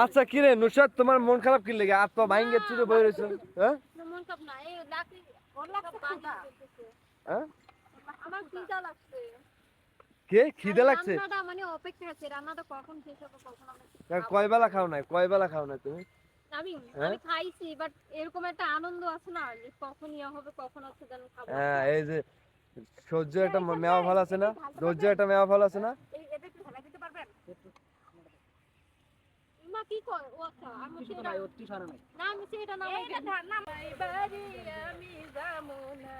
আচ্ছা কি রে নুসরাত, তোমার মন খারাপ কি লেগে? আর তো ভাঙ্গে চুরে বই রয়েছে। হ্যাঁ মন খারাপ না, এই লাকড়ি ওর লাগছে। হ্যাঁ আমার খিদা লাগছে। কে খিদে লাগছে? রান্নাটা মানে অপেক্ষা আছে, রান্নাটা কখন শেষ হবে, কখন আমরা কয় বেলা খাও নাই? কয় বেলা খাও নাই তুমি? আমি আমি খাইছি, বাট এরকম একটা আনন্দ আছে না যে কখন ইয়া হবে, কখন আছে যেন খাবো। হ্যাঁ এই যে সহ্য একটা মেওয়া ফল আছে না, ধৈর্য একটা মেওয়া ফল আছে না। এটা একটু ঢালা দিতে পারবেন? মা কি কয়? ও আচ্ছা, আমি সেটা অতি সারা নাই না, আমি সেটা নামাই নামাই বাড়ি আমি যামু না,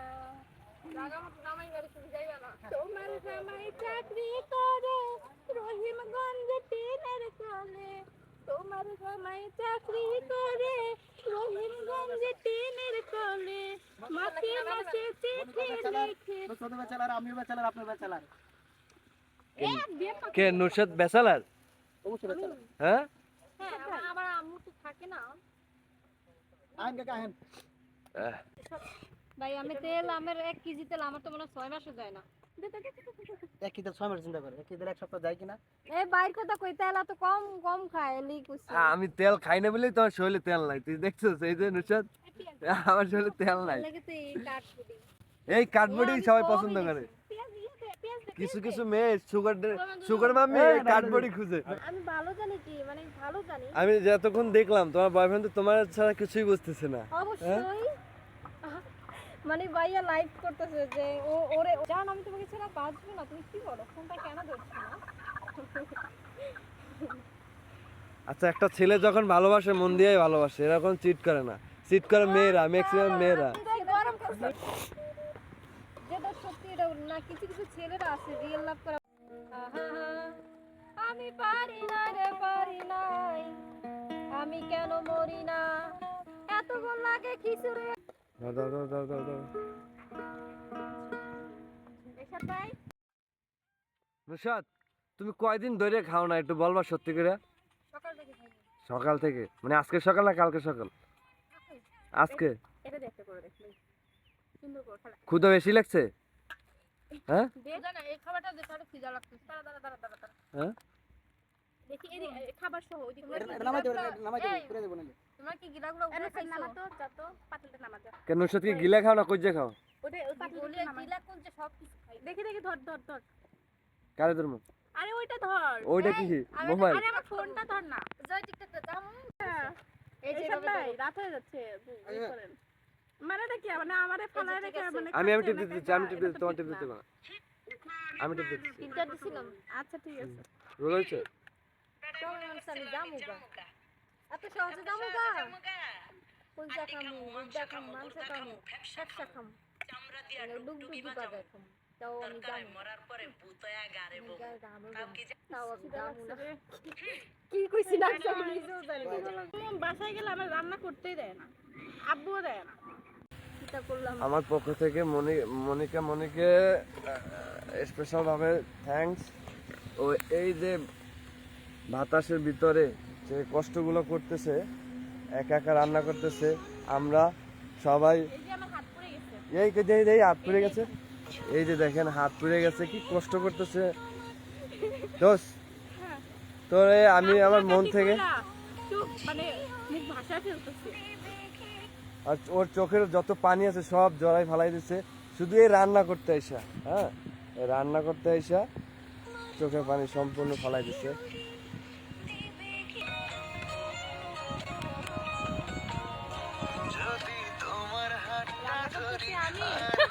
জায়গা মতো নামাই বাড়ি তুমি যাইবা না। তোমার জামাই চাকরি করে রহিমগঞ্জে টিনের কলে, তোমার জামাই চাকরি করে রহিমগঞ্জে টিনের কলে, মাসে মাসে চিঠি লিখে। ছোট বেচালার, আমিও বেচালার, আপনার বেচালার। কে নুসরাত বেচালার? অবশ্যই বেচালার। হ্যাঁ হ্যাঁ, আমার আম্মু তো থাকে না। আহেন কাকা আহেন। ভাই আমি তেল, আমের 1 কেজি তেল আমার তো মনে হয় 6 মাসও যায় না। এক কিলো 6 মাস চিন্তা করে, এক কিলো 1 সপ্তাহ যায় কিনা? এই বাইর কথা কই, তেল এত কম কম খায় এলি কইছি। আমি তেল খাই না বলেই তোমার শরীরে তেল নাই। তুই দেখছিস এই যে নুসরাত, আমার শরীরে তেল নাই। লাগে তো এই কাঠপুরি। এই কাঠবডি সবাই পছন্দ করে। কিছু কিছু মেয়ে সুগার মাম্মি এই কাঠবডি খুঁজে। আমি ভালো জানি কি, মানে ভালো জানি। আমি যতক্ষণ দেখলাম তোমার বয়ফ্রেন্ড তো তোমার ছাড়া কিছুই বুঝতেছে না। অবশ্যই মানে ভাইয়া লাইভ করতেছে যে ও ওরে জান আমি তোমাকে ছাড়া বাঁচবো না, তুমি কি বলো, ফোনটা কেন ধরছো না? আচ্ছা একটা ছেলে যখন ভালোবাসে মন দিয়েই ভালোবাসে, এরকম চিট করে না। চিট করে মেয়েরা, ম্যাক্সিমাম মেয়েরা। গরম করছে যেটা সত্যি, এটা না, কিছু কিছু ছেলেরা আছে রিয়েল লাভ করা। আমি পারি না রে, পারি নাই, আমি কেন মরি না, এত গোল লাগে খিচুড়ি। দাও দাও দাও দাও দাও দাও। এসব ভাই নুসরাত তুমি কয়দিন ধরে খাও না একটু বলবা সত্যি করে? সকাল থেকে খাই। সকাল থেকে মানে আজকে সকাল না কালকে সকাল? আজকে। এটা দেখতে করে দেখলে সুন্দর করে খালা। ক্ষুধা বেশি লাগছে? হ্যাঁ দেখো না, এই খাবারটা দেখো আর খিদা লাগছে। দাঁড়া দাঁড়া দাঁড়া দাঁড়া দাঁড়া। হ্যাঁ দেখি এই খাবার সহ ওইদিকে এটা নামাই দেব, নামাই দেব, করে দেব না। তোমরা কি গিলাগুলো উপরে খাইছো? নামা তো যা তো পাতিলটা নামা যা। কেন নুসরাত কি গিলা খাও না কইজে খাও? ওটা ওই পাতিলটা নামা। গিলা কোন যে সব কিছু খাই। দেখি দেখি ধর ধর ধর। কারে ধরমু? আরে ওইটা ধর। ওইটা কি মোবাইল? আরে আমার ফোনটা ধর না। জয় টিকটকটা দাম। এই যে ভাই রাত হয়ে যাচ্ছে, করেন মানে কি, মানে আমারে ফলায় রেখে মানে আমি টিপ দিতে, আমি টিপ দিতে, তোমার টিপ দিতে না। আমি টিপ দিতে। তিনটা দিছিলাম। আচ্ছা ঠিক আছে। রোল হইছে? চল আমি জামুগা। এত সহজে জামুগা? কুলচা খামু, গুড়া খাম, মাংস খামু, ফ্যাপসা খাম, চামড়া দিয়া ডুবডুবি বাজায় খাম। তাও আমি জানি মরার পরে ভূতয়া গারে বউ। তাও আমি জামু না। কি কইছি না সব নিজেও জানি না। বাসায় গেলে আমার রান্না করতেই দেয় না, আব্বুও দেয় না। কিটা করলাম? আমার পক্ষ থেকে মনিকে স্পেশাল ভাবে থ্যাঙ্কস। ও এই যে বাতাসের ভিতরে যে কষ্টগুলো করতেছে, একা একা রান্না করতেছে, আমরা সবাই এই যে আমার হাত পড়ে গেছে। এই হাত পুড়ে গেছে, এই যে দেখেন হাত পুড়ে গেছে, কি কষ্ট করতেছে দোষ। তোরে আমি আমার মন থেকে, মানে মুখ ভাষায় ফেলতেছে। আর ওর চোখের যত পানি আছে সব জড়াই ফালাই দিচ্ছে শুধু এই রান্না করতে আইসা। হ্যাঁ এই রান্না করতে আইসা চোখের পানি সম্পূর্ণ ফালাই দিচ্ছে।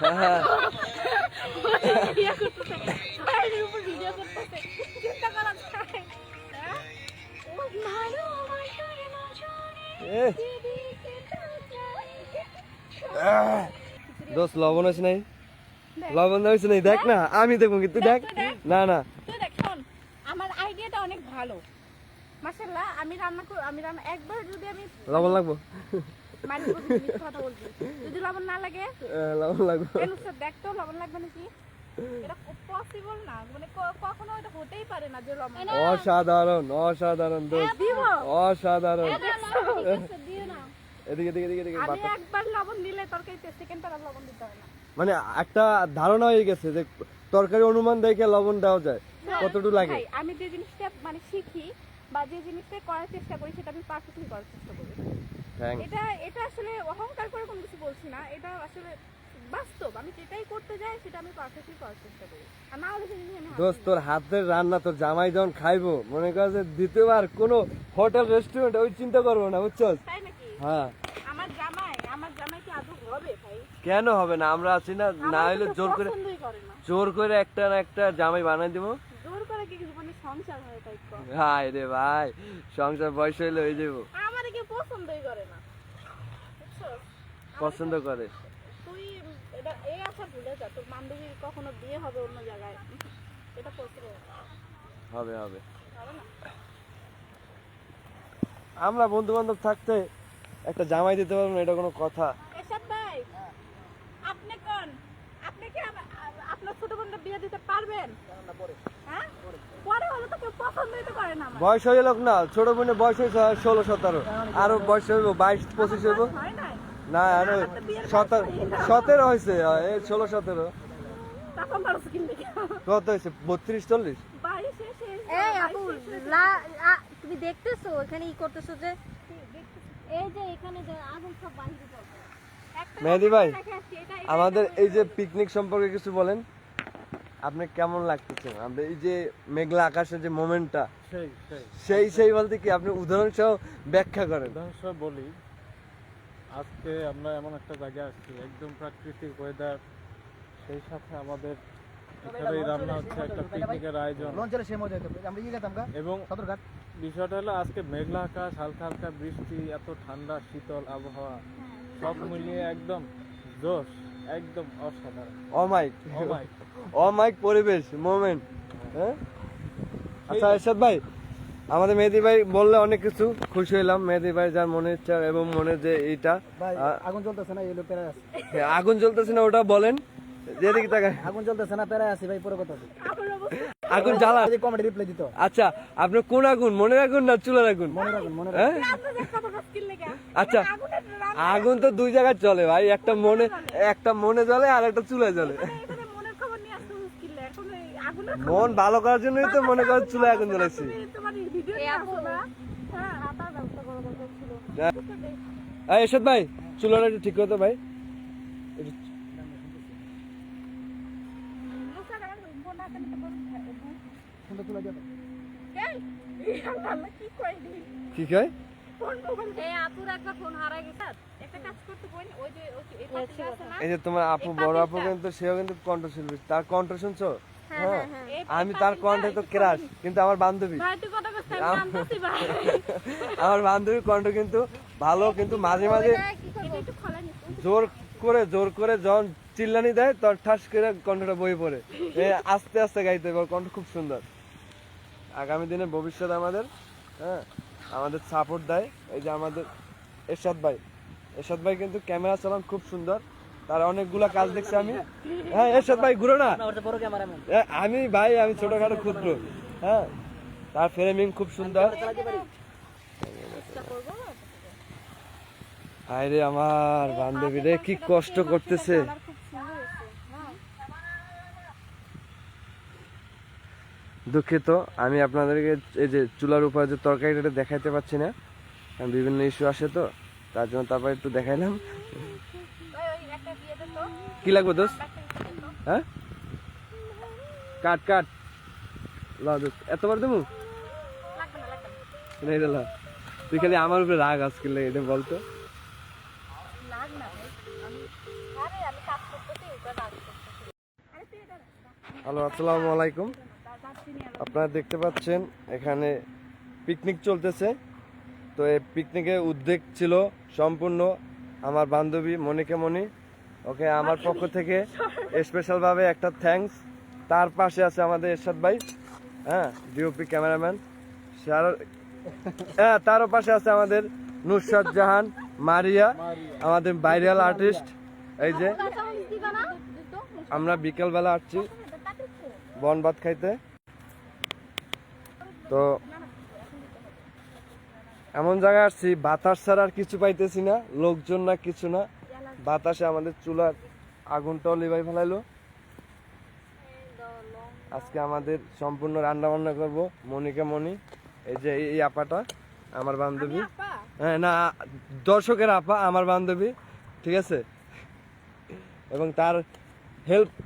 হ্যাঁ দোষ লবণ আছে নাই? লবণ হয়েছে নাই? দেখ না, আমি দেখবো কিন্তু দেখ না না। আমার আইডিয়াটা অনেক ভালো মাশাআল্লাহ। আমি রান্না একবার যদি আমি লবণ লাগবো, মানে কথা বলছি, যদি লবণ না লাগে লবণ লাগবো। দেখ তো লবণ লাগবে নাকি? এটা পসিবল না, মানে কখনো এটা হতেই পারে না যে লবণ। অসাধারণ অসাধারণ দোষ, অসাধারণ। দিও না। এদিকে এদিকে এদিকে এদিকে আমি একবার লবণ দিলে তরকারিতে সেকেন্ড বার লবণ দিতে হয় না। মানে একটা ধারণা হয়ে গেছে যে তরকারি অনুমান দেখে লবণ দেওয়া যায় কতটুকু লাগে। আমি যে জিনিসটা মানে শিখি বা যে জিনিসটা করার চেষ্টা করি সেটা আমি পারফেক্টলি করার চেষ্টা করি। থ্যাংকস। এটা আসলে অহংকার করে কোনো কিছু বলছি না, এটা আসলে বাস্তব। আমি যেটাই করতে যাই সেটা আমি পারফেক্টলি করার চেষ্টা করি, আর না হলে সেই জিনিস আমি দোস্ত তোর হাতের রান্না তোর জামাই যখন খাইবো মনে কর যে দ্বিতীয়বার কোনো হোটেল রেস্টুরেন্ট ওই চিন্তা করবো না, বুঝছস? তাই নাকি? হ্যাঁ, আমার জামাই কি আদৌ হবে ভাই? কেন হবে না? আমরা আছি না, না হলে আমার তো জোর করে পছন্দই করে না। জোর করে একটা না একটা জামাই বানাই দিব। জোর করে কি জীবনে সংসার হয় তাই কর। হাই রে ভাই, সংসার বয়স হইলে হয়ে যাবো। আমার কি পছন্দই করে না, বুঝছস? পছন্দ করে। তুই এটা এই আশা ভুলে যা, তোর বান্ধবীর কখনো বিয়ে হবে অন্য জায়গায়, এটা পছন্দ হবে হবে। হবে না। আমরা বন্ধু বান্ধব থাকতে একটা জামাই দিতে পারবো না, এটা কোনো কথা? এরশাদ ভাই, আপনি কোন, আপনি কি আপনার ছোট বোনটা বিয়ে দিতে পারবেন? হ্যাঁ, পরে হলে তো কেউ পছন্দই তো করে না আমার। বয়স হয়ে লোক না, ছোট বোনের বয়স হয়েছে 16-17, আরো বয়স হইব 22-25 হইব। হয় নাই, না আরো 17 হয়েছে, 16-17। তখন মানুষ কিনবে কত হয়েছে? 32-40? 22 শেষ। এই আপু তুমি দেখতেছো এখানে ই করতেছো যে এই যে এখানে যে আগুন সব বাহিরে চলছে। মেহেদি ভাই, দেখে আসছি, এটা আমাদের এই যে পিকনিক সম্পর্কে কিছু বলেন। আপনি কেমন লাগতেছে? আমাদের এই যে মেঘলা আকাশের যে মোমেন্টটা, সেই সেই সেই বলতে কি আপনি উদাহরণ সহ ব্যাখ্যা করেন। উদাহরণস্বরূপ বলি, আজকে আমরা এমন একটা জায়গায় আসছি, একদম প্রাকৃতিক ওয়েদার, সেই সাথে আমাদের এখানেই রান্না হচ্ছে, একটা পিকনিকের আয়োজন। লঞ্চের সে মজা হতো, আমরা ইয়ে গেতাম গা এবং সদরঘাট। বিষয়টা হলো আজকে মেঘলা আকাশ, হালকা হালকা বৃষ্টি, এত ঠান্ডা শীতল আবহাওয়া, সব মিলিয়ে একদম জোশ, একদম অসাধারণ। অমাইক অমাইক। অমাইক পরিবেশ মোমেন্ট। হ্যাঁ, আচ্ছা এরশাদ ভাই, আমাদের মেহেদি ভাই বললে অনেক কিছু খুশি হইলাম। মেহেদি ভাই যার মনে ইচ্ছা এবং মনে যে এইটা ভাই আগুন জ্বলতেছে না, এলো পেরায় আছে। আগুন জ্বলতেছে না ওটা বলেন, যেদিকে তাকায়। আগুন জ্বলতেছে না, পেরায় আছে ভাই, পুরো কথা আছে। আগুন জ্বালা। যদি কমেডি রিপ্লাই দিত। আচ্ছা, আপনি কোন আগুন, মনের আগুন না চুলার আগুন? মনে রাখুন, মনে হ্যাঁ, আচ্ছা, আগুন তো দুই জায়গায় চলে ভাই, একটা মনে জ্বলে আর একটা চুলায় জ্বলে। মনের খবর নিয়ে আসতে মুশকিল, এখন এই আগুনের মন ভালো করার জন্যই তো মনে করেন চুলায় আগুন জ্বলাইছি। তোমার এই ভিডিও এই আপু হ্যাঁ হাতার ব্যবস্থা করা দরকার ছিল। এই এরশাদ ভাই, চুলাটা একটু ঠিক করতো ভাই। সুন্দর তুলে দিও। কি কয়? এই আপুর একটা ফোন হারাই গেছে। একটা কাজ করতে বল, ওই যে এই পাতিটা আছে না, এই যে তোমার আপু, বড় আপু কিন্তু সেও কিন্তু কণ্ঠশিল্পী, তার কণ্ঠ শুনছো? হ্যাঁ, এই আমি তার কণ্ঠে তো ক্রাশ, কিন্তু আমার বান্ধবী, ভাই তুই কথা কইছিস আমি জানতাছি ভাই। আমার বান্ধবীর কণ্ঠ কিন্তু ভালো, কিন্তু মাঝে মাঝে এটা একটু খোলা নি। জোর করে যখন চিল্লানি দেয় তখন ঠাস করে কণ্ঠটা বয়ে পড়ে। আস্তে আস্তে গাইতে হবে, ওর কণ্ঠ খুব সুন্দর। আগামী দিনে ভবিষ্যৎ আমাদের, হ্যাঁ, আমাদের সাপোর্ট দেয়। এই যে আমাদের এরশাদ ভাই কিন্তু ক্যামেরা চালান খুব সুন্দর, তার অনেকগুলা কাজ দেখছি আমি। হ্যাঁ এরশাদ ভাই, ঘুরো না। ওটা বড় ক্যামেরাম্যান। আমি ছোটখাটো ক্ষুদ্র। হ্যাঁ, তার ফ্রেমিং খুব সুন্দর। আরে আমার বান্ধবী রে, কি কষ্ট করতেছে। খুব সুন্দর হয়েছে। হ্যাঁ, দুঃখিত, আমি আপনাদেরকে এই যে চুলার উপরে যে তরকারিটা দেখাইতে পাচ্ছি না, কারণ বিভিন্ন ইস্যু আসে তো, তার জন্য তারপর একটু দেখাইলাম। ওই একটা দিয়ে দে তো। কি লাগবে দোস্ত? হ্যাঁ, কাট লা দোস্ত, এতবার দেবো লাগবে না। না? এটা লা, তুই খালি আমার উপরে রাগ আজকে, এটা বলতো। লাগ না ভাই, আমি কাজ করতেছি, এটা রাগ করতেছি। আরে তুই এটা হ্যালো, আসসালামু আলাইকুম। আপনারা দেখতে পাচ্ছেন এখানে পিকনিক চলতেছে। তো এই পিকনিকের উদ্যোগ ছিল সম্পূর্ণ আমার বান্ধবী মনিকে মনি, ওকে আমার পক্ষ থেকে স্পেশাল ভাবে একটা থ্যাঙ্কস। তার পাশে আছে আমাদের এরশাদ ভাই, হ্যাঁ, ডিওপি ক্যামেরাম্যান। হ্যাঁ, তারও পাশে আছে আমাদের নুসরাত জাহান মারিয়া, আমাদের ভাইরাল আর্টিস্ট। এই যে আমরা বিকেলবেলা আসছি বন ভাত খাইতে। তো এমন জায়গায় আসছি, বাতাস ছাড়া আর কিছু পাইতেছি না, লোকজন না কিছু না, বাতাসে আমাদের চুলার আগুনটাও লিভাই ফেলাইলো। আজকে আমাদের সম্পূর্ণ রান্না বান্না করবো মনিকা মনি, এই যে এই আপাটা আমার বান্ধবী, আপা হ্যাঁ না দর্শকের আপা আমার বান্ধবী, ঠিক আছে। এবং তার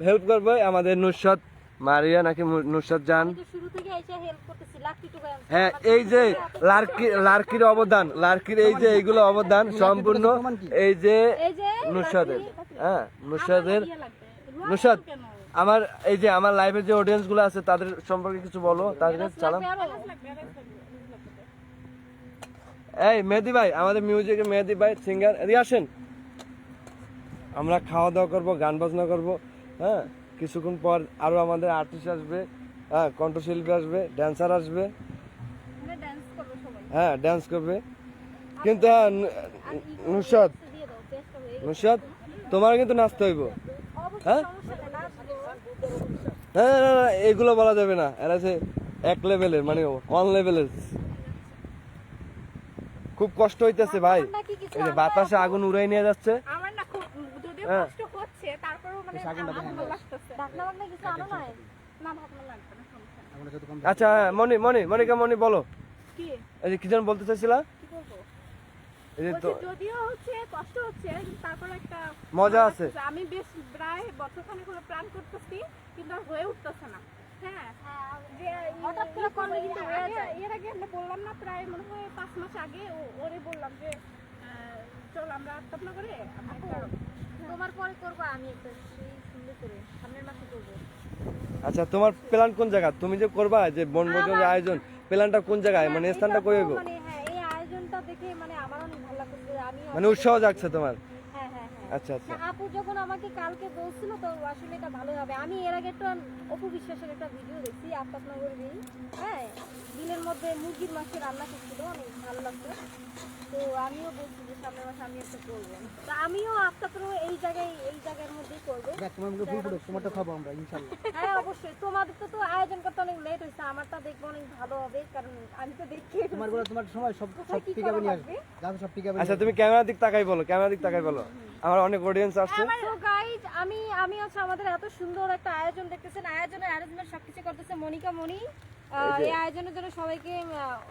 হেল্প করবে আমাদের নুসরাত মারিয়া নাকি নুসরাত জান। আমি তো শুরু থেকে এসে হেল্প করতেছি লাকি টুকু হ্যাঁ এই যে লার্কির অবদান, লার্কির এই যে এইগুলো অবদান সম্পূর্ণ এই যে এই যে নুসরাতের, হ্যাঁ নুসরাতের। ইয়ে লাগবে নুসরাত আমার এই যে আমার লাইভের যে অডিয়েন্স গুলো আছে তাদের সম্পর্কে কিছু বলো, তাদের চালাম। এই মেহেদি ভাই, আমাদের মিউজিকের মেহেদি ভাই সিঙ্গার, এদিকে আসেন। আমরা খাওয়া দাওয়া করবো, গান বাজনা করবো, হ্যাঁ কিছুক্ষণ পর আরো আমাদের আর্টিস্ট আসবে, হ্যাঁ কণ্ঠশিল্পী আসবে, ড্যান্সার আসবে, আমরা ডান্স করব সবাই। হ্যাঁ ড্যান্স করবে। কিন্তু হ্যাঁ নুসরাত, দিয়ে দাও চেষ্টা হয়ে গেছে। নুসরাত তোমার কিন্তু নাচতে হইব, অবশ্যই হ্যাঁ সমস্যা নেই নাচবো। না না না এগুলো বলা যাবে না, এরা যে এক লেভেলের মানে ওয়ান লেভেলের। খুব কষ্ট হইতেছে ভাই, নাকি কিছু এই যে বাতাসে আগুন উড়াই নিয়ে যাচ্ছে। আমার না খুব যদিও হ্যাঁ। কষ্ট হচ্ছে তারপরেও মানে আমার ভালো লাগতেছে। ঢাকনা বাকনা কিছু আনো নাই? না ভাবনা লাগবে না, সমস্যা নেই। আমরা যত কম আচ্ছা হ্যাঁ, মনিকা বলো, কি এই যে কি যেন বলতে চাইছিলা, কি বলবো? এই যে তো বলছি, যদিও হচ্ছে কষ্ট হচ্ছে কিন্তু তারপর একটা মজা ভালো আছে। লাগতেছে। আমি বেশ প্রায় বছরখানেক হলো প্ল্যান করতেছি কিন্তু আর হয়ে উঠতেছে না। হ্যাঁ যে হঠাৎ করে করলে কিন্তু হয়ে আগে- যায়। এর আগে আমরা বললাম না, প্রায় মনে হয় 5 মাস আগে ওরে বললাম যে চল আমরা আত্মহত্যা করে আমরা একটা তোমার পরে করবো আমি একটা সেই সুন্দর করে সামনের মাসে করবো। আচ্ছা তোমার প্ল্যান কোন জায়গা, তুমি যে করবা যে বনভোজনের আয়োজন, প্ল্যানটা কোন জায়গায়, মানে স্থানটা কই হইব? মানে হ্যাঁ এই আয়োজনটা দেখে মানে আমার অনেক ভালো লাগছে। আমি মানে উৎসাহ জাগছে তোমার? হ্যাঁ হ্যাঁ হ্যাঁ আচ্ছা আচ্ছা না, আপু যখন আমাকে কালকে বলছিল তো আসলে এটা ভালো হবে। আমি এর আগে একটা অপু বিশ্বাসের একটা ভিডিও দেখছি আফতাবনগর দিন, হ্যাঁ দিনের মধ্যে মুরগির মাংস রান্না করছিল, অনেক ভালো লাগতো। তো আমিও বলছি যে সামনের মাসে আমি একটা করবো, তো আমিও আফতাবনগর এই জায়গার মধ্যেই করবো। দেখ তোমার মুখে ফুল ফুটুক, তোমারটা খাবো আমরা ইনশাআল্লাহ। হ্যাঁ অবশ্যই, তোমাদের তো আয়োজন করতে অনেক লেট হয়েছে, আমারটা দেখবো অনেক ভালো হবে কারণ আমি তো দেখি তোমার সময় সব কোথায় কি পিকাবে করা নিয়ে লাগবে? আসবে, যাবে সব পিকাবে। আচ্ছা তুমি ক্যামেরার দিক তাকাই বলো, ক্যামেরার দিক তাকাই বলো, আমার অনেক অডিয়েন্স আসছে। তো গাইজ আমি হচ্ছে আমাদের এত সুন্দর একটা আয়োজন দেখতেছেন, আয়োজনের অ্যারেঞ্জমেন্ট সবকিছু করতেছে মনিকা মনি। এই আয়োজনের জন্য সবাইকে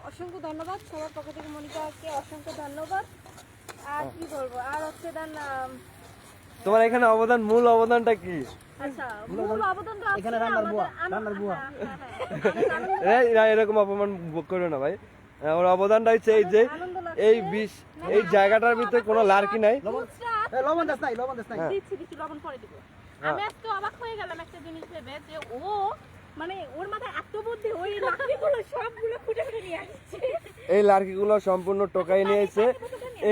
অসংখ্য ধন্যবাদ, সবার পক্ষ থেকে মনিকাকে অসংখ্য ধন্যবাদ। আর কি বলবো, আর হচ্ছে দেন তোমার এখানে অবদান, মূল অবদানটা কি? আচ্ছা মূল অবদান তো আছে এখানে রান্নার বুয়া, আমাদের- রান্নার বুয়া। হ্যাঁ, না এরকম অপমান করো না ভাই, ওর অবদানটা হচ্ছে এই যে আনন্দ লাগছে। এই এই জায়গাটার ভিতরে কোনো লার্কি নাই। লবণ দাস নাই, লবণ দাস নাই। দিচ্ছি লবণ পরে দিব। আমি আজকে অবাক হয়ে গেলাম একটা জিনিস ভেবে যে ও মানে ওর মাথায় এত বুদ্ধি, ওই লাকড়িগুলো সবগুলো খুঁজে খুঁজে নিয়ে আসছে। এই লার্কিগুলো সম্পূর্ণ টোকাই নিয়েছে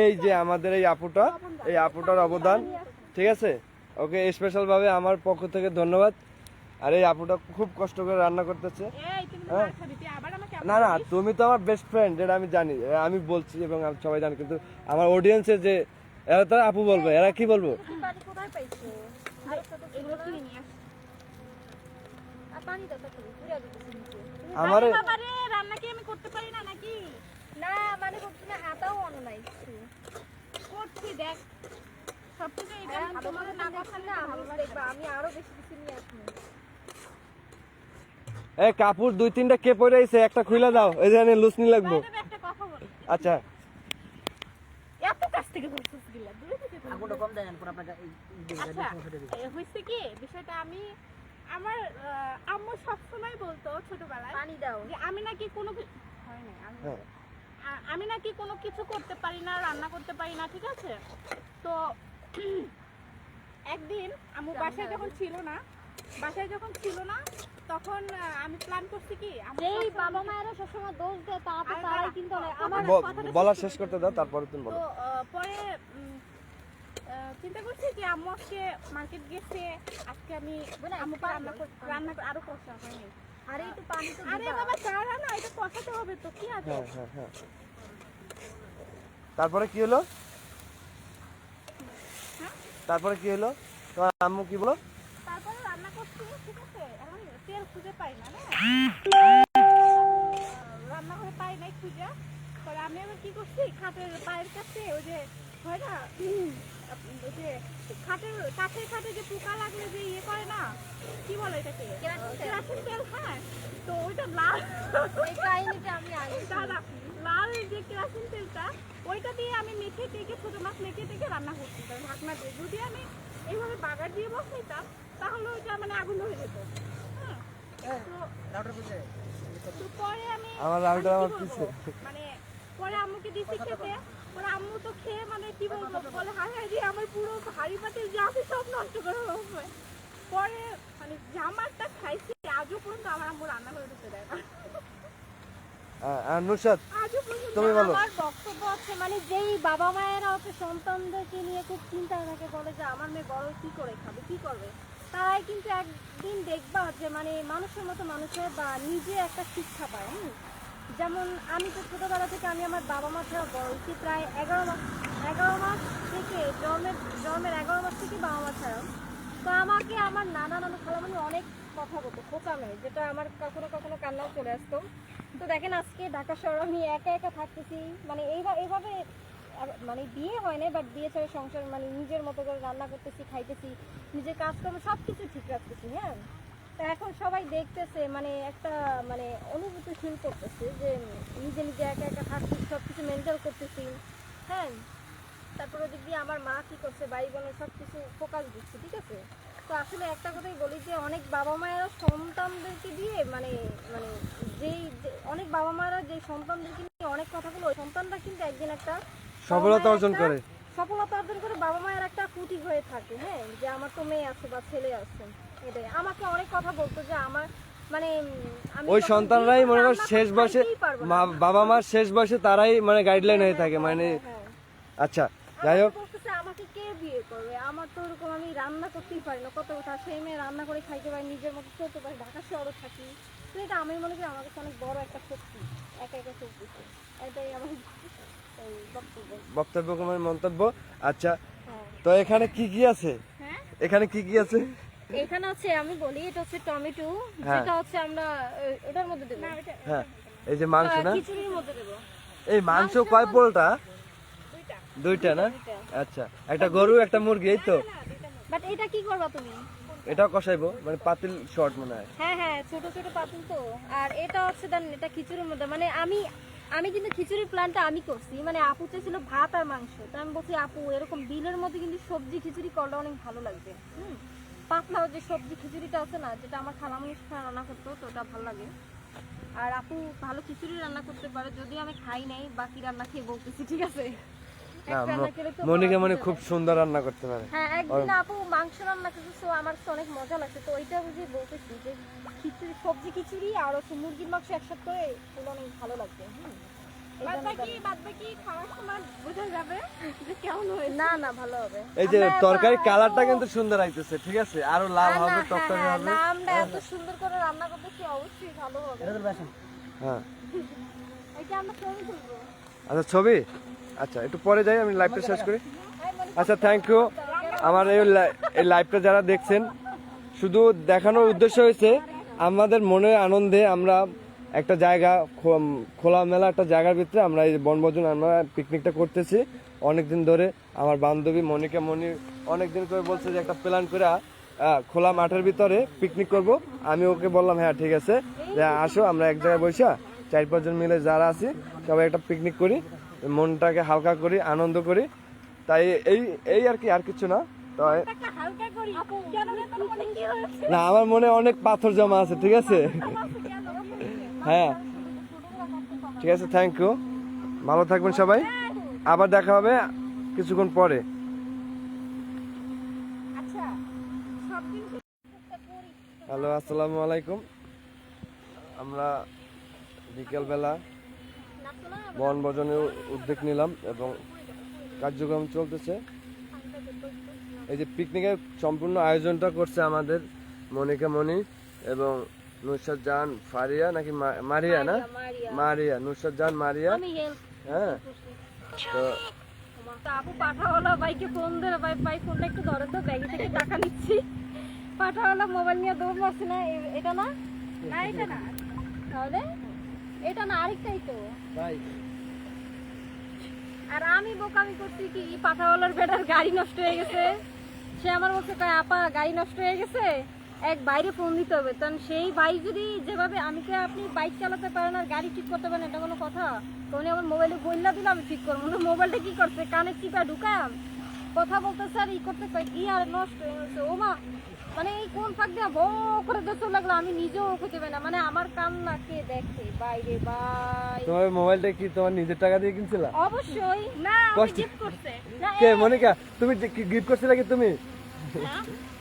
এই যে আমাদের এই আপুটা, এই আপুটার অবদান, ঠিক আছে। ওকে স্পেশাল ভাবে আমার পক্ষ থেকে ধন্যবাদ। আর এই আপুটা খুব কষ্ট করে রান্না করতেছে। এই তুমি তো মার খাবি, তুই আবার আমাকে না না তুমি তো আমার বেস্ট ফ্রেন্ড, এটা আমি জানি, আমি বলছি এবং সবাই জানে, কিন্তু আমার অডিয়েন্সের যে এরা তো আপু বলবে, এরা কি বলবো? পানি কোথায় পাইছো? এগুলো কিনে নিয়ে আসছি। আর পানি দাও তো ঘুরে দিতেছি নিচে। আমার আরে বাবা রে, রান্না কি আমি করতে পারি না নাকি? না মানে তুমি হাতাও আনো নাই কিছু। করছি দেখ সবকিছু এটা হ্যাঁ, ভালো তোমাদের করে না না দেখছেন করলে না, ভালো আমি লাগে দেখবা আমি আরো বেশি কিছু নিয়ে আসবো। এই কাপড় 2-3টা কে পরে আইছে, একটা খুলে দাও, এই জানে লুসনি লাগবো। না। একটা কথা বল, আচ্ছা এত কাছ থেকে বলছিস গিলা দূরে থেকে বল। আগুনটা কম দেন, পর আপনাকে এই আচ্ছা হইছে কি বিষয়টা, আমি আমার আম্মু সবসময় বলতো ছোটবেলায় পানি দাও। যে আমি নাকি কোনো হয় না হ্যাঁ। আমি নাকি কোনো কিছু করতে পারি না, রান্না করতে পারি না, ঠিক আছে। তো একদিন আম্মু বাসায় যখন ছিল না তখন আমি প্ল্যান করছি কি যেই বাবা মায়েরা সবসময় দোষ দেয় তা তো আরে তারাই বাবা, কিন্তু অনেক- আমার আমার বলা শেষ করতে দাও, তারপরে তুমি তো বলো। পরে চিন্তা করছি যে আম্মু আজকে মার্কেট গেছে, আজকে আমি আম্মুকে রান্না আরো কষা হয়নি। আরে একটু পানি তো আরে দিবা। বাবা চারা না, এটা কষাতে হবে তো, কি আছে। হ্যাঁ হ্যাঁ হ্যাঁ তারপরে কি হলো? তারপরে কি হলো? তোমার আম্মু কি বলো? তারপরে রান্না করছি, ঠিক আছে। এখন তেল খুঁজে পাই না, রান্নাঘরে পাই নাই খুঁজে। পরে আমি আবার কি করছি, খাটের পায়ের কাছে ওই যে হয় না ওই যে কাঠের খাটে যে পোকা লাগলে যে ইয়ে করে না, কি বলে এটাকে, কেরাসিন তেল। হ্যাঁ, তো ওইটা লাল, ওই কাহিনীটা আমি আগে দাদা লাল যে কেরাসিন তেলটা, ওইটা দিয়ে আমি মেখে টেকে ছোট মাছ মেখে টেকে রান্না করতে পারি ঢাকনা দিয়ে। যদি আমি এইভাবে বাগার দিয়ে বসাইতাম তাহলে ওইটা মানে আগুন হয়ে যেত। হ্যাঁ, তো পরে আমি আমার রাউটার আমার কি বলবো, পিছে। মানে পরে আম্মুকে দিছি খেতে। পরে আম্মু তো খেয়ে মানে কি বলবো, বলে হায় হায় রে আমার পুরো হাড়ি পাতিল যা আছে সব নষ্ট করে ফেলবে। পরে মানে জামারটা খাইছি, আজও পর্যন্ত আমার আম্মু রান্না করে দিতে দেয় না। আর নুরশাদ, আজও পর্যন্ত তুমি বলো। আমার বক্তব্য হচ্ছে মানে যেই বাবা মায়েরা হচ্ছে সন্তানদেরকে নিয়ে খুব চিন্তায় থাকে, বলে যে আমার মেয়ে বড় কি করে খাবে, কি করবে, তারাই কিন্তু একদিন দেখবা যে মানে মানুষের মতো মানুষের বা নিজে একটা শিক্ষা পায়। যেমন আমি তো ছোটবেলা থেকে আমি আমার বাবা মা ছাড়া বড় হয়েছি প্রায় 11 মাস থেকে, জন্মের 11 মাস থেকে বাবা মা ছাড়া। তো আমাকে আমার নানা নানু খালামণি অনেক কথা বলতো খোকা মেয়ে, যেটা আমার কখনো কখনো কান্নাও চলে আসতো। তো দেখেন আজকে ঢাকা শহরে আমি একা একা থাকতেছি, মানে এইভাবে মানে বিয়ে হয় না, বাট বিয়ে ছাড়া সংসার মানে নিজের মতো করে রান্না করতেছি, খাইতেছি, নিজের কাজকর্ম সব কিছু ঠিক রাখতেছি। হ্যাঁ, তা এখন সবাই দেখতেছে, মানে একটা মানে অনুভূতি ফিল করতেছে যে নিজে নিজে একা একা থাকছি, সব কিছু মেনটেন করতেছি। হ্যাঁ, তারপর ওদিক দিয়ে আমার মা কি করছে, ভাই বোনের সব কিছু ফোকাস দিচ্ছে, ঠিক আছে। তো আসলে একটা কথাই বলি যে অনেক বাবা মায়েরা সন্তানদেরকে দিয়ে মানে মানে অনেক বাবা মায়েরা যে সন্তানদেরকে নিয়ে অনেক কথা বলে, ওই সন্তানরা কিন্তু একদিন একটা সফলতা অর্জন করে। সফলতা অর্জন করে বাবা মায়ের একটা কুটি হয়ে থাকে। হ্যাঁ, যে আমার তো মেয়ে আছে বা ছেলে আছে, এটাই আমাকে অনেক কথা বলতো যে আমার মানে আমি ওই যখন সন্তানরাই বিয়ে মনে করবো, করো রান্না শেষ করতে বয়সে পারতেই পারবো না। বাবা মার শেষ বয়সে তারাই মানে গাইডলাইন হয়ে থাকে মানে। হ্যাঁ। আচ্ছা, যাই হোক, আমাকে বলতেছে আমাকে কে বিয়ে করবে, আমার তো ওরকম আমি রান্না করতেই পারি না, কত কথা, সেই মেয়ে রান্না করে খাইতে পারি, নিজের মতো চলতে পারি, ঢাকা শহরে থাকি। তো এটা আমি মনে করি আমার কাছে অনেক বড় একটা শক্তি, একা একা চলতেছে, এটাই আমার এই বক্তব্য। বক্তব্য তোমার মন্তব্য। আচ্ছা, হ্যাঁ। তো এখানে কি কি আছে? হ্যাঁ, এখানে কি কি আছে? এখানে হচ্ছে আমি বলি এটা হচ্ছে টমেটো, হ্যাঁ। যেটা হচ্ছে আমরা এটার মধ্যে দেবো, হ্যাঁ, এই যে মাংস না, খিচুড়ির মধ্যে দেবো। এই মাংস কয় পোলটা? দুইটা। দুইটা না? আচ্ছা, একটা গরু একটা মুরগি, এই তো। বাট এটা কি করবা তুমি? এটাও কষাইবো, মানে পাতিল শর্ট মনে হয়। হ্যাঁ হ্যাঁ, ছোট ছোট পাতিল তো। আর এটা হচ্ছে দেন এটা খিচুড়ির মধ্যে, মানে আমি কিন্তু খিচুড়ির প্ল্যানটা আমি করছি, মানে আপু চাইছিল ভাত আর মাংস, তো আমি বলছি আপু এরকম বিলের মধ্যে কিন্তু সবজি খিচুড়ি করলে অনেক ভালো লাগবে। পাতলা যে সবজি খিচুড়িটা আছে না, যেটা আমার খালামণি রান্না করতো, তো ওটা ভালো লাগে। আর আপু ভালো খিচুড়ি রান্না করতে পারে, যদি আমি খাই নাই বাকি রান্না খেয়ে বলতেছি, ঠিক আছে। না, এক রান্না খেলে তো মনিকা বড় মনে কিছু খুব হবে। সুন্দর রান্না করতে পারে। হ্যাঁ, একদিন আপু মাংস রান্না করতেছে, আমার কাছে অনেক মজা লাগছে, তো ওইটা বুঝে বলতেছি যে খিচুড়ি, সবজি খিচুড়ি আর হচ্ছে মুরগির মাংস একসাথে করে খেলে অনেক ভালো লাগবে। এই জন্য বাদ বাকি খাওয়ার সময় বোঝা যাবে যে কেমন হয়েছে। না না, ভালো হবে। এই যে আমরা তরকারি এত- কালারটা কিন্তু সুন্দর আইতেছে, ঠিক আছে, আরো লাল না, হবে, হ্যাঁ, টকটকে হ্যাঁ, হবে। না, আমরা এত সুন্দর করে রান্না করতেছি, অবশ্যই ভালো হবে। এটা তো বেশন হ্যাঁ, এটা আমরা ছবি তুলবো। আচ্ছা ছবি, আচ্ছা একটু পরে যাই, আমি লাইভটা শেষ করি। আচ্ছা, থ্যাংক ইউ। আমার এই লাইভটা যারা দেখছেন, শুধু দেখানোর উদ্দেশ্য হয়েছে আমাদের মনের আনন্দে আমরা একটা জায়গা, খোলামেলা একটা জায়গার ভিতরে আমরা এই বনভোজন, আমরা পিকনিকটা করতেছি অনেকদিন ধরে। আমার বান্ধবী মনিকা অনেকদিন করে বলছে যে একটা প্ল্যান করে খোলা মাঠের ভিতরে পিকনিক করব। আমি ওকে বললাম হ্যাঁ ঠিক আছে, যে আসো আমরা এক জায়গায় বসে 4-5 জন মিলে যারা আছি সবাই একটা পিকনিক করি, মনটাকে হালকা করি, আনন্দ করি। তাই এই আর কি, আর কিছু না। তো একটা হালকা করি কেন রে, তোর মনে কি হয়েছে? না, আমার মনে অনেক পাথর জমা আছে, ঠিক আছে। হ্যাঁ, ঠিক আছে, থ্যাংক ইউ, ভালো থাকবেন সবাই, আবার দেখা হবে কিছুক্ষণ পরে। আচ্ছা, সব কিছু হ্যালো, আসসালামু আলাইকুম। আমরা বিকেলবেলা বনভোজনের উদ্যোগ নিলাম এবং কার্যক্রম চলতেছে। এই যে পিকনিকের সম্পূর্ণ আয়োজনটা করছে আমাদের মনিকা মনি এবং নুসরাত জাহান ফারিয়া, নাকি মারিয়া না, মারিয়া, নুসরাত জাহান মারিয়া। আমি হেল্প হ্যাঁ, তো আপু পাঠাওয়ালা ভাইকে ফোন ধরে, ভাই ফোনটা একটু ধরে তো, ব্যাগে থেকে টাকা নিচ্ছি। পাঠাওয়ালা মোবাইল নিয়ে দৌড় মারছে না, এটা না, না, এটা না। তাহলে এটা না, আরেকটাই তো। ভাই আর আমি বোকামি করছি কি, পাঠাওয়ালার বেটার গাড়ি নষ্ট হয়ে গেছে, সে আমার বলছে কয় আপা গাড়ি নষ্ট হয়ে গেছে, এক বাইরে ফোন দিতে হবে। কারণ সেই ভাই যদি যেভাবে আমি কে আপনি বাইক চালাতে পারেন আর গাড়ি ঠিক করতে পারেন, এটা কোনো কথা? তো উনি আমার মোবাইলে বললা দিলে আমি ঠিক করবো না। মোবাইলটা কি করছে, কানে চিপা ঢুকাম কথা বলতেছে আর ই করতে কয় কি আর নষ্ট হয়ে গেছে। ও মা, মানে এই কোন ফাঁক দিয়ে বড় করে দেখতে লাগলো, আমি নিজেও খুঁজে পাই না। মানে আমার কান্না কে দেখে বাইরে ভাই। তোমার মোবাইলটা কি তোমার নিজের টাকা দিয়ে কিনছিলা? অবশ্যই না, কষ্ট গিফট করছে না। কে মনিকা, তুমি কি গিফট করছিলা কি তুমি?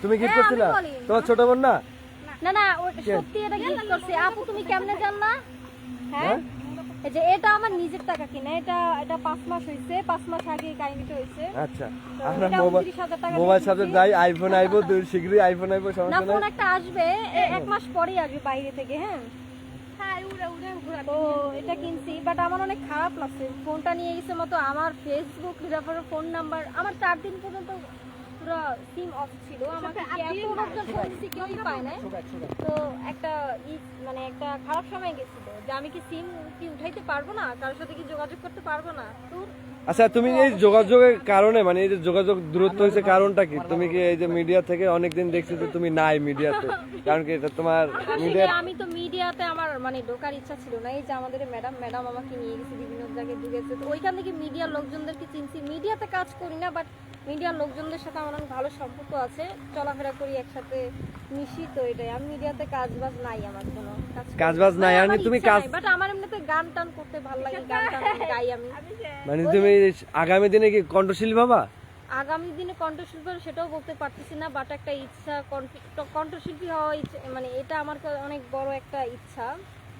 তুমি গিফট হ্যাঁ, আমি করছিলা? বলি। তোমার ছোট বোন না? না না, সত্যি এটা গিফট করছে। আপু তুমি কেমনে জানলা? হ্যাঁ, এই যে এটা আমার নিজের টাকা কিনা, এটা 5 মাস হইছে, 5 মাস আগে কাহিনীটা হইছে। আচ্ছা, তো আমরা এটা মোবাইল 29,000 টাকা দিয়ে মোবাইল সাথে কিনছি। যাই, আইফোন আইবো, শীঘ্রই আইফোন আইবো, না, সমস্যা ফোন নাই। একটা আসবে, 1 মাস পরেই আসবে বাইরে থেকে। হ্যাঁ তো এটা কিনছি, বাট আমার অনেক খারাপ লাগছে। ফোনটা নিয়ে গেছে মতো আমার ফেসবুক, তারপরে ফোন নাম্বার, আমার 4 দিন পর্যন্ত পুরো সিম অফ ছিল। আমাকে এত লোকজন ফোন দিছি, কেউই পায় না। তো একটা মানে একটা খারাপ সময় গেছিল যে আমি কি সিম কি উঠাইতে পারবো না, কারোর সাথে কি যোগাযোগ করতে পারবো না। তো আচ্ছা, তুমি এই যোগাযোগের কারণে, মানে এই যে যোগাযোগ দূরত্ব হয়েছে, কারণটা কি? তুমি কি এই যে মিডিয়া থেকে অনেকদিন দেখছি যে তুমি নাই মিডিয়াতে, কারণ কি এটা তোমার মিডিয়া? আসলে আমি তো মিডিয়াতে আমার মানে ঢোকার ইচ্ছা ছিল না। এই যে আমাদের ম্যাডাম আমাকে নিয়ে গেছে বিভিন্ন জায়গায়, ঢুকেছে। তো ওইখান থেকে মিডিয়ার লোকজনদেরকে চিনছি। মিডিয়াতে কাজ করি না, বাট মিডিয়ার লোকজনদের সাথে আমার অনেক ভালো সম্পর্ক আছে, চলাফেরা করি একসাথে, মিশি। তো এটাই, আমি মিডিয়াতে কাজবাজ নাই, আমার কোনো কাজবাজ নাই, মানে তুমি কাজ, বাট আমার এমনিতে গান টান করতে ভালো লাগে, গান টান গাই আমি। মানে তুমি আগামী দিনে কি কণ্ঠশীল বাবা? আগামী দিনে কণ্ঠশিল্পী সেটাও বলতে পারতেছি না, বাট একটা ইচ্ছা কণ্ঠশিল্পী হওয়া ইচ্ছা, মানে এটা আমার অনেক বড় একটা ইচ্ছা।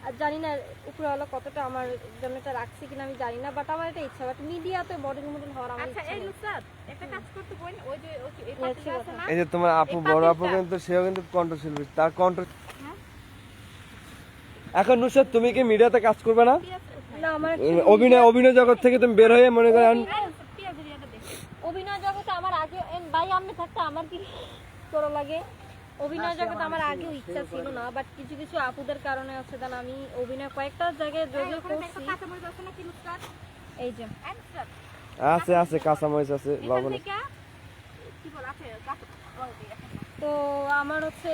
আর জানি না উপরওয়ালা কতটা আমার জন্য এটা রাখছে কিনা আমি জানি না, বাট আমার এটা ইচ্ছা। বাট মিডিয়াতে মডেল হওয়ার আমার ইচ্ছা নেই। একটা কাজ করতে বল, ওই যে এই আচ্ছা, পাশে আছে না, এই যে তোমার আপু, বড় আপু কিন্তু সেও কিন্তু কণ্ঠশিল্পী, তার কণ্ঠ। এখন নুসরাত, তুমি কি মিডিয়াতে কাজ করবে না? না, আমার অভিনয় জগৎ থেকে তুমি বের হয়ে মনে করেন অভিনয় জগতে আমার আগে ভাই আমি থাকতে আমার কি করা লাগে। অভিনয় জগতে আমার আগেও ইচ্ছা ছিল না, বাট কিছু কিছু আপুদের কারণে আছে। দেন আমি অভিনয় কয়েকটা জায়গায় যোগাযোগ করছি। কাঁচামরিচ আছে না কি নুসরাত? এই যে আছে আছে, কাঁচামরিচ আছে, লবণ আছে। কি বল আছে তো আমার হচ্ছে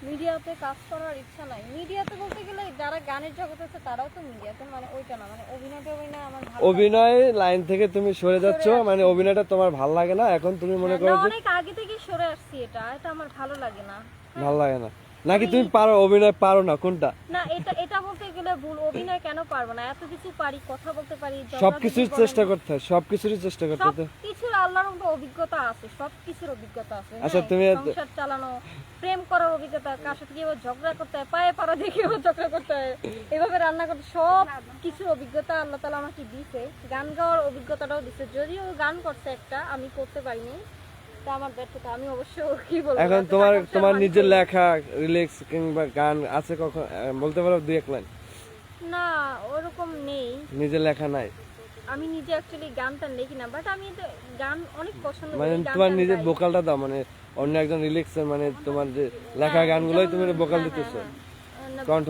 মিডিয়াতে কাজ করার ইচ্ছা নাই। মিডিয়াতে বলতে গেলে যারা গানের জগতে আছে তারাও তো মিডিয়াতে, মানে ওইটা না, মানে অভিনয় আমার ভালো লাগে। অভিনয় লাইন থেকে তুমি সরে যাচ্ছ, মানে অভিনয়টা তোমার ভালো লাগে না এখন? তুমি মনে করো না, যে অনেক আগে থেকে সরে আসছি, এটা আমার ভালো লাগে না। ভালো লাগে না, নাকি তুমি পারো অভিনয়, পারো না, কোনটা? না, এটা বলতে গেলে ভুল। অভিনয় কেন পারবো না? এত কিছু পারি, কথা বলতে পারি, সবকিছুর চেষ্টা করতে হয়, সবকিছুরই চেষ্টা করতে হয়। সবকিছুর আল্লাহর মতো অভিজ্ঞতা আছে, সবকিছুর অভিজ্ঞতা আছে। আচ্ছা, হ্যাঁ, তুমি সংসার চালানো, প্রেম করার অভিজ্ঞতা, কার সাথে কিভাবে ঝগড়া করতে হয়, পায়ে পাড়া দেখেও ঝগড়া করতে হয়, এভাবে রান্না করতে, সব কিছুর অভিজ্ঞতা আল্লাহ তাআলা আমাকে দিয়েছে। গান গাওয়ার অভিজ্ঞতাটাও দিয়েছে, যদিও গান করছে একটা, আমি করতে পারিনি, তা আমার ব্যর্থতা। আমি অবশ্য কি বলবো, এখন তোমার নিজের লেখা রিলিক্স কিংবা গান আছে কখন বলতে পারো 2-1 লাইন? না, ওরকম নেই, নিজের লেখা নাই, আমি নিজে অ্যাকচুয়ালি গান টান লিখি না, বাট আমি গান অনেক পছন্দ মানে করি। গান তোমার টান নিজের গাই। ভোকালটা দাও, মানে অন্য একজন রিলিক্স, মানে তোমার যে লেখা গানগুলোই তুমি ভোকাল দিতেছো, না, কণ্ঠ।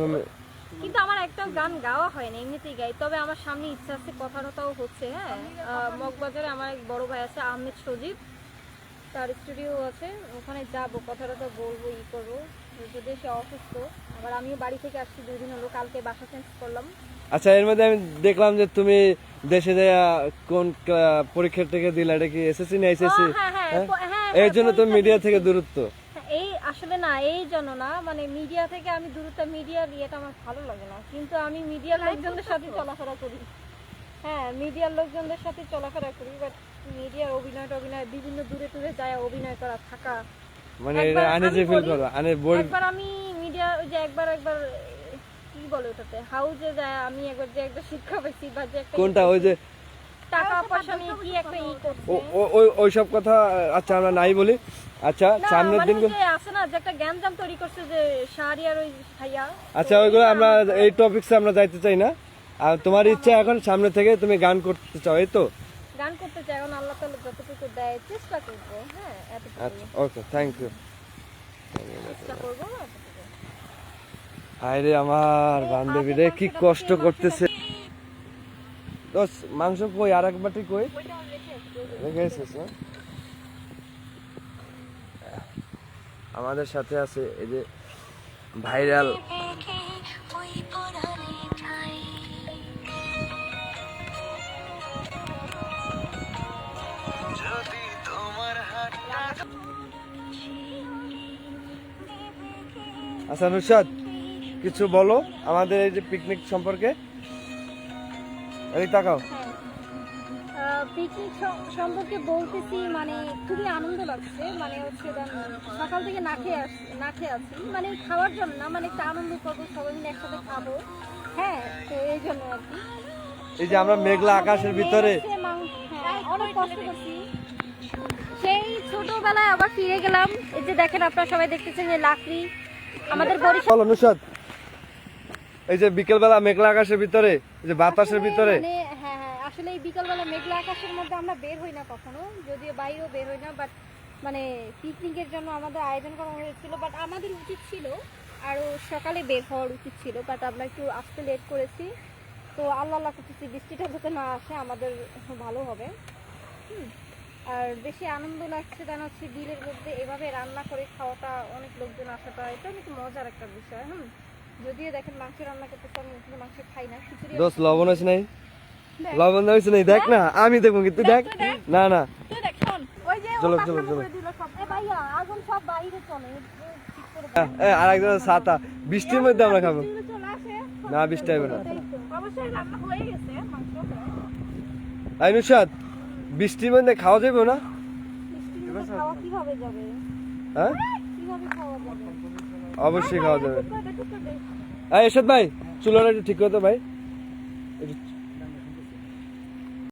কিন্তু আমার একটাও গান গাওয়া হয় না, এমনিতেই গাই। তবে আমার সামনে ইচ্ছা আছে, কথাটাও হচ্ছে। হ্যাঁ, মগবাজারে আমার এক বড় ভাই আছে, আহমেদ সজীব, তার স্টুডিও আছে, ওখানে যাবো, কথাটা বলবো, করবো। যদি সে অসুস্থ, আবার আমিও বাড়ি থেকে আসছি 2 দিন হলো, কালকে বাসা চেঞ্জ করলাম। আচ্ছা, এর মধ্যে আমি দেখলাম যে তুমি দেশে যে কোন পরীক্ষা থেকে দিলা, এটা কি এসএসসি না এইচএসসি? এর জন্য তুমি মিডিয়া থেকে দূরত্ব? এই আসলে না, এই জন্য না, মানে মিডিয়া থেকে আমি দূরত্ব, মিডিয়ার ইয়েটা আমার ভালো লাগে না, কিন্তু আমি মিডিয়ার লোকজনদের সাথে চলাফেরা করি। হ্যাঁ, মিডিয়ার লোকজনদের সাথে চলাফেরা করি, বাট মিডিয়ার অভিনয় বিভিন্ন দূরে যায় অভিনয় করা, থাকা, মানে এটা আনইজি ফিল করো? একবার আমি মিডিয়া ওই যে একবার কি বলে ওটাতে, হাউজে যায়, আমি একবার যে একটা শিক্ষা পাইছি, বা যে একটা কোনটা? ওই যে টাকা পয়সা নিয়ে কি একটা করছে। ওই সব কথা আচ্ছা আমরা নাই বলি। আচ্ছা, সামনের দিন আছে না যে একটা গ্যাঞ্জাম তৈরি করছে যে শাহরিয়ার ওই ভাইয়া। আচ্ছা, ওইগুলো আমরা এই টপিকসে আমরা যাইতে চাই না। আর তোমার ইচ্ছা এখন সামনে থেকে তুমি গান করতে চাও, এই তো? গান করতে চাই, এখন আল্লাহ তাআলা যতটুকু দেয় চেষ্টা করবো। হ্যাঁ, এতটুকু আচ্ছা, ওকে, থ্যাংক ইউ। চেষ্টা করবো। হায় রে, আমার বান্ধবী রে কি কষ্ট করতেছে। দোস্ত মাংস কই, আর এক বাটি কই ওইটা রেখে আসছি। রেখে এসেছ? আমাদের সাথে আছে এই যে ভাইরাল আচ্ছা নুসরাত, কিছু বলো আমাদের এই যে পিকনিক সম্পর্কে। এই তাকাও। পিকনিক সম্পর্কে বলতেছি, মানে খুবই আনন্দ লাগছে। মানে হচ্ছে সকাল থেকে না খেয়ে আছি, মানে খাওয়ার জন্য না, মানে একটা আনন্দ করবো, সবাই মিলে একসাথে খাবো। হ্যাঁ, তো এই জন্য আর কি। এই যে আমরা মেঘলা আকাশের ভিতরে অনেক কষ্ট করছি, সেই ছোটবেলায় আবার ফিরে গেলাম। এই যে দেখেন, আপনারা সবাই দেখতেছেন যে লাকড়ি আমাদের বরিশাল। বলো নুসরাত, এই যে বিকেলবেলা মেঘলা আকাশের ভিতরে, এই যে বাতাসের ভিতরে, মানে হ্যাঁ, আসলে এই বিকালবেলা মেঘলা আকাশের মধ্যে আমরা বের হই না কখনো, যদিও বাইরেও বের হই না, বাট মানে পিকনিকের জন্য আমাদের আয়োজন করা হয়েছিল। বাট আমাদের উচিত ছিল আরো সকালে বের হওয়ার উচিত ছিল, বাট আমরা একটু আসতে লেট করেছি। তো আল্লাহ করতেছি বৃষ্টিটা যাতে না আসে, আমাদের ভালো হবে। আর বেশি আনন্দ লাগছে কেন হচ্ছে বিলের মধ্যে এভাবে রান্না করে খাওয়াটা, অনেক লোকজন আসাটা, এটা অনেক মজার একটা বিষয়। যদিও দেখেন মাংস রান্না করতেছে, আমি কিন্তু মাংস খাই না, খিচুড়ি। দোস্ত লবণ আছে নাই? লবণ হয়েছে নাই? দেখ না, আমি দেখবো কিন্তু দেখ। না না, তুই দেখ, শোন, ওই যে ও চলো পাকনামো চলো চলো। করে দিল সব। ভাইয়া আগুন সব বাইরে চলে, ঠিক করে আর একজন ছাতা, বৃষ্টির মধ্যে আমরা খাবো চলে আসে। না, বৃষ্টি হবে না। অবশ্যই রান্না হয়ে গেছে মাংস প্রায়। এই নুসরাত, বৃষ্টির মধ্যে খাওয়া যাবে না? বৃষ্টির মধ্যে খাওয়া কিভাবে যাবে? হ্যাঁ, কিভাবে খাওয়া যাবে? অবশ্যই খাওয়া যাবে। টুক করে দে, টুক করে দে। এই এরশাদ ভাই, চুলাটা একটু ঠিক করতো ভাই, একটু